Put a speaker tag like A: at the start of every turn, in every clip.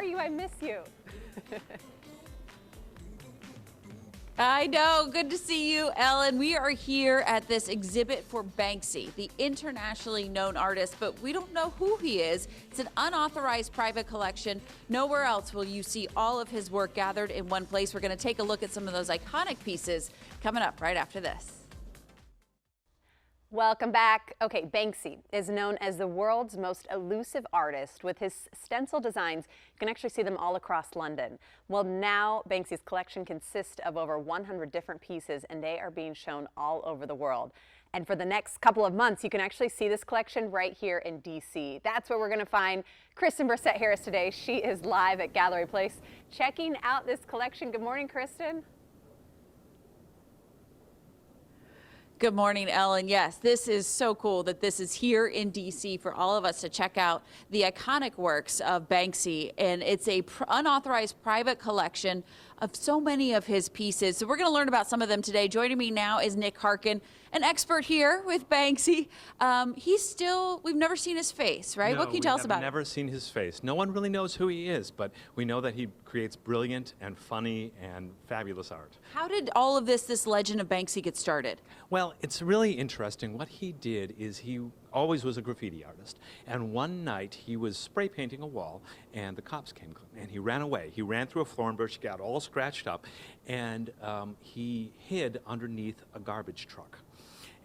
A: are you? I miss you.
B: I know. Good to see you, Ellen. We are here at this exhibit for Banksy, the internationally known artist, but we don't know who he is. It's an unauthorized private collection. Nowhere else will you see all of his work gathered in one place. We're going to take a look at some of those iconic pieces coming up right after this.
A: Welcome back. Okay, Banksy is known as the world's most elusive artist. With his stencil designs, you can actually see them all across London. Well, now Banksy's collection consists of over 100 different pieces, and they are being shown all over the world. And for the next couple of months, you can actually see this collection right here in D.C. That's where we're going to find Kristen Brissett-Harris today. She is live at Gallery Place checking out this collection. Good morning, Kristen.
B: Good morning, Ellen. Yes, this is so cool that this is here in D.C. for all of us to check out the iconic works of Banksy. And it's a unauthorized private collection of so many of his pieces. So we're going to learn about some of them today. Joining me now is Nick Harkin, an expert here with Banksy. We've never seen his face, right?
C: No,
B: what can you tell us about him?
C: We've never seen his face. No one really knows who he is, but we know that he creates brilliant and funny and fabulous art.
B: How did all of this legend of Banksy get started?
C: Well, it's really interesting. What he did is he always was a graffiti artist. And one night he was spray painting a wall and the cops came and he ran away. He ran through a thorn bush, got all scratched up, and he hid underneath a garbage truck.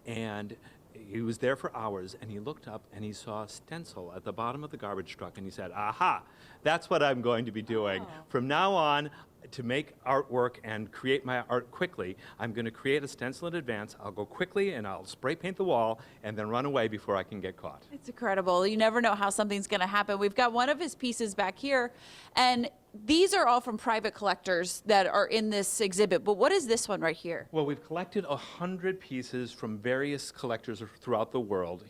C: And he was there for hours, and he looked up and he saw a stencil at the bottom of the garbage truck, and he said, aha, that's what I'm going to be doing.
B: Oh.
C: From now on, to make artwork and create my art quickly, I'm going to create a stencil in advance. I'll go quickly and I'll spray paint the wall and then run away before I can get caught.
B: It's incredible. You never know how something's going to happen. We've got one of his pieces back here, and these are all from private collectors that are in this exhibit. But what is this one right here?
C: Well, we've collected 100 pieces from various collectors throughout the world.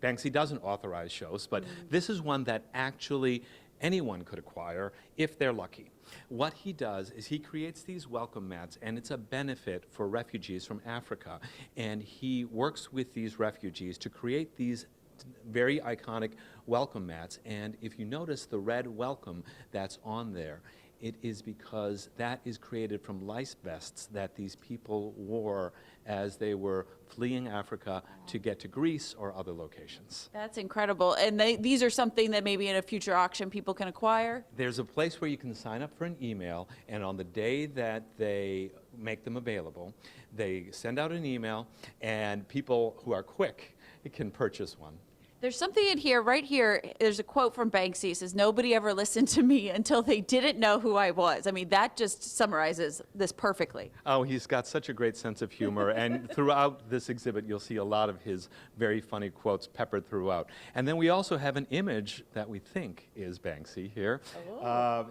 C: Banksy doesn't authorize shows, but this is one that actually anyone could acquire if they're lucky. What he does is he creates these welcome mats, and it's a benefit for refugees from Africa. And he works with these refugees to create these very iconic welcome mats. And if you notice the red welcome that's on there, it is because that is created from lice vests that these people wore as they were fleeing Africa to get to Greece or other locations.
B: That's incredible. And these are something that maybe in a future auction people can acquire?
C: There's a place where you can sign up for an email, and on the day that they make them available, they send out an email, and people who are quick can purchase one.
B: There's something in here, right here, there's a quote from Banksy. It says, "Nobody ever listened to me until they didn't know who I was." I mean, that just summarizes this perfectly.
C: Oh, he's got such a great sense of humor, and throughout this exhibit, you'll see a lot of his very funny quotes peppered throughout. And then we also have an image that we think is Banksy here.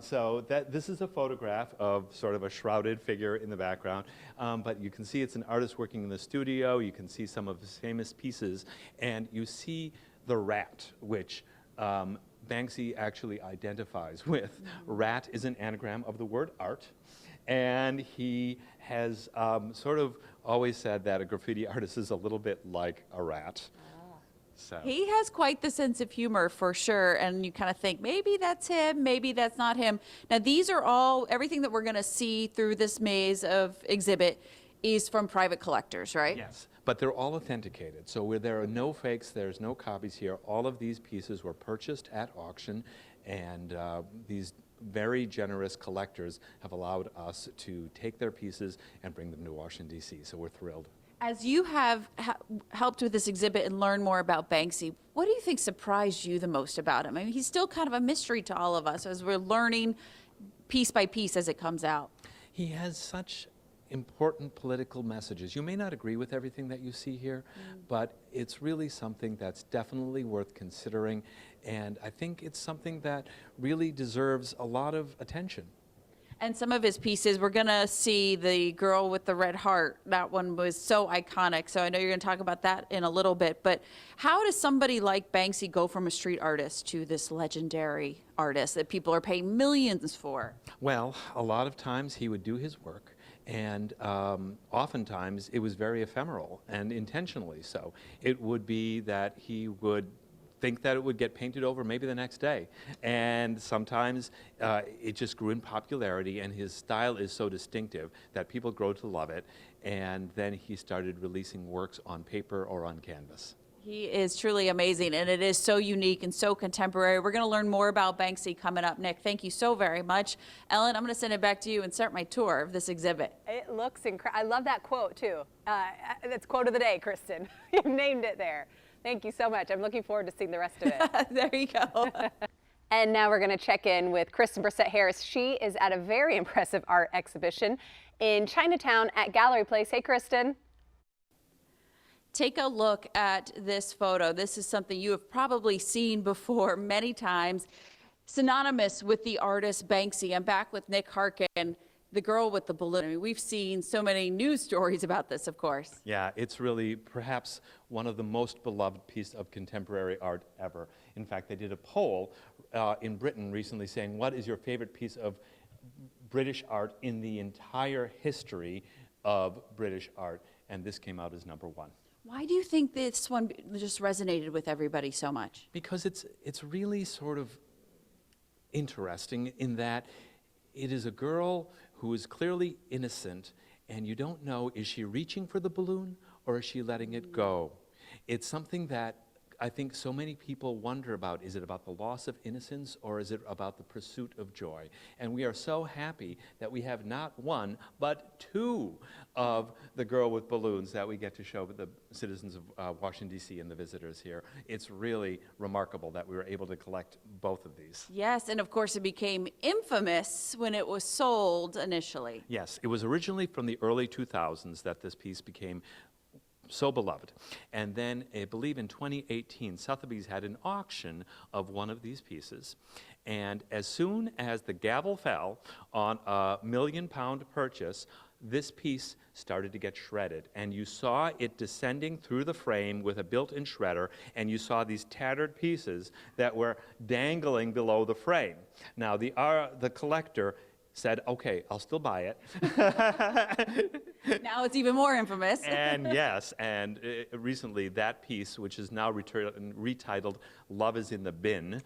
C: So this is a photograph of sort of a shrouded figure in the background, but you can see it's an artist working in the studio. You can see some of his famous pieces, and you see the rat, which Banksy actually identifies with. Rat is an anagram of the word art, and he has sort of always said that a graffiti artist is a little bit like a rat. So.
B: He has quite the sense of humor for sure, and you kind of think maybe that's him, maybe that's not him. Now these are all, everything that we're going to see through this maze of exhibit is from private collectors, right?
C: Yes, but they're all authenticated. So where there are no fakes, there's no copies here. All of these pieces were purchased at auction, and these very generous collectors have allowed us to take their pieces and bring them to Washington, D.C., so we're thrilled.
B: As you have helped with this exhibit and learned more about Banksy, what do you think surprised you the most about him? I mean, he's still kind of a mystery to all of us as we're learning piece by piece as it comes out.
C: He has such important political messages. You may not agree with everything that you see here, but it's really something that's definitely worth considering, and I think it's something that really deserves a lot of attention.
B: And some of his pieces, we're going to see the girl with the red heart. That one was so iconic, so I know you're going to talk about that in a little bit, but how does somebody like Banksy go from a street artist to this legendary artist that people are paying millions for?
C: Well, a lot of times he would do his work, and oftentimes it was very ephemeral and intentionally so. It would be that he would think that it would get painted over maybe the next day. And sometimes it just grew in popularity, and his style is so distinctive that people grow to love it. And then he started releasing works on paper or on canvas.
B: He is truly amazing, and it is so unique and so contemporary. We're going to learn more about Banksy coming up, Nick. Thank you so very much. Ellen, I'm going to send it back to you and start my tour of this exhibit.
A: It looks incredible. I love that quote, too. That's quote of the day, Kristen. You named it there. Thank you so much. I'm looking forward to seeing the rest of it.
B: There you go.
A: And now we're going to check in with Kristen Brissett-Harris. She is at a very impressive art exhibition in Chinatown at Gallery Place. Hey, Kristen.
B: Take a look at this photo. This is something you have probably seen before many times. Synonymous with the artist Banksy. I'm back with Nick Harkin, the girl with the balloon. I mean, we've seen so many news stories about this, of course.
C: Yeah, it's really perhaps one of the most beloved pieces of contemporary art ever. In fact, they did a poll in Britain recently saying, what is your favorite piece of British art in the entire history of British art? And this came out as #1.
B: Why do you think this one just resonated with everybody so much?
C: Because it's really sort of interesting in that it is a girl who is clearly innocent, and you don't know, is she reaching for the balloon or is she letting it go? It's something that I think so many people wonder about. Is it about the loss of innocence, or is it about the pursuit of joy? And we are so happy that we have not one, but two of the girl with balloons that we get to show the citizens of Washington, D.C. and the visitors here. It's really remarkable that we were able to collect both of these.
B: Yes, and of course it became infamous when it was sold initially.
C: Yes, it was originally from the early 2000s that this piece became so beloved. And then I believe in 2018, Sotheby's had an auction of one of these pieces. And as soon as the gavel fell on a £1 million purchase, this piece started to get shredded. And you saw it descending through the frame with a built-in shredder, and you saw these tattered pieces that were dangling below the frame. Now, the collector said, okay, I'll still buy it.
B: Now it's even more infamous.
C: And yes, and recently that piece, which is now retitled Love is in the Bin,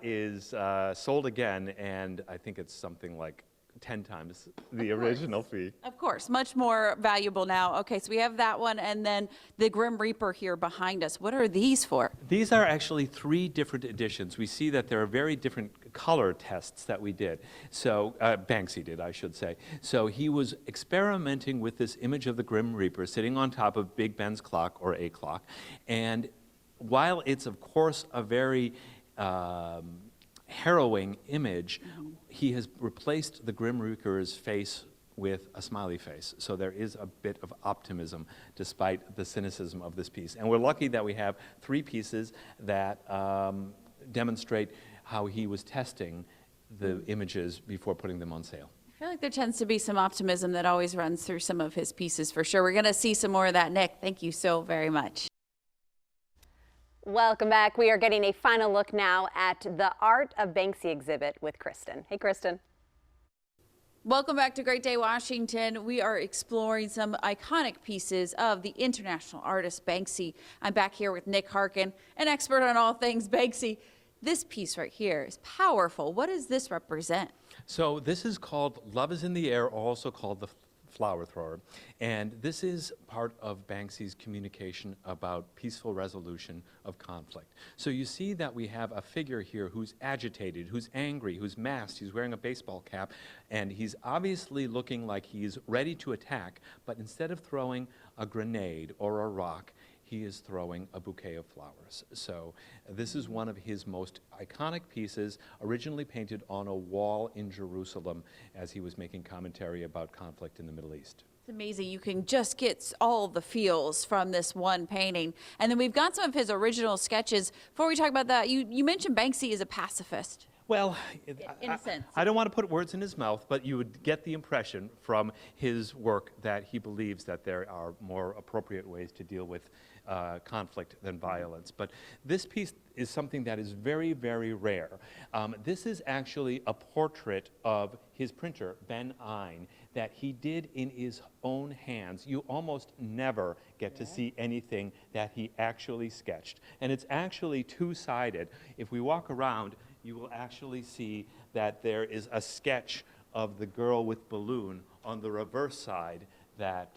C: is sold again, and I think it's something like 10 times the original fee.
B: Of course, much more valuable now. Okay, so we have that one, and then the Grim Reaper here behind us. What are these for?
C: These are actually 3 different editions. We see that there are very different color tests that we did. So, Banksy did, I should say. So he was experimenting with this image of the Grim Reaper sitting on top of Big Ben's clock, or a clock. And while it's, of course, a very harrowing image, he has replaced the Grim Reaper's face with a smiley face. So there is a bit of optimism despite the cynicism of this piece. And we're lucky that we have 3 pieces that demonstrate how he was testing the images before putting them on sale.
B: I feel like there tends to be some optimism that always runs through some of his pieces for sure. We're going to see some more of that, Nick. Thank you so very much.
A: Welcome back. We are getting a final look now at the Art of Banksy exhibit with Kristen. Hey, Kristen.
B: Welcome back to Great Day, Washington. We are exploring some iconic pieces of the international artist Banksy. I'm back here with Nick Harkin, an expert on all things Banksy. This piece right here is powerful. What does this represent?
C: So this is called Love is in the Air, also called the Flower Thrower. And this is part of Banksy's communication about peaceful resolution of conflict. So you see that we have a figure here who's agitated, who's angry, who's masked, he's wearing a baseball cap, and he's obviously looking like he's ready to attack, but instead of throwing a grenade or a rock, he is throwing a bouquet of flowers. So this is one of his most iconic pieces, originally painted on a wall in Jerusalem as he was making commentary about conflict in the Middle East.
B: It's amazing. You can just get all the feels from this one painting. And then we've got some of his original sketches. Before we talk about that, you mentioned Banksy is a pacifist.
C: Well,
B: In a sense.
C: I don't want to put words in his mouth, but you would get the impression from his work that he believes that there are more appropriate ways to deal with conflict than violence. But this piece is something that is very, very rare. This is actually a portrait of his printer, Ben Ein, that he did in his own hands. You almost never get to see anything that he actually sketched. And it's actually two-sided. If we walk around, you will actually see that there is a sketch of the girl with balloon on the reverse side that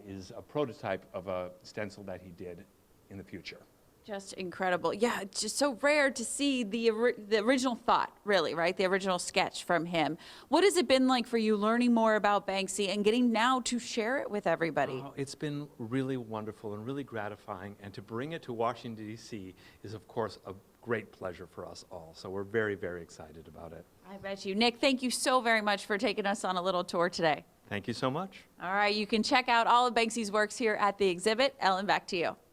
C: is a prototype of a stencil that he did in the future.
B: Just incredible. Yeah, it's just so rare to see the original thought, really, right? The original sketch from him. What has it been like for you learning more about Banksy and getting now to share it with everybody?
C: Oh, it's been really wonderful and really gratifying, and to bring it to Washington, D.C. is, of course, a great pleasure for us all. So we're very, very excited about it.
B: I bet you. Nick, thank you so very much for taking us on a little tour today.
C: Thank you so much.
B: All right, you can check out all of Banksy's works here at the exhibit. Ellen, back to you.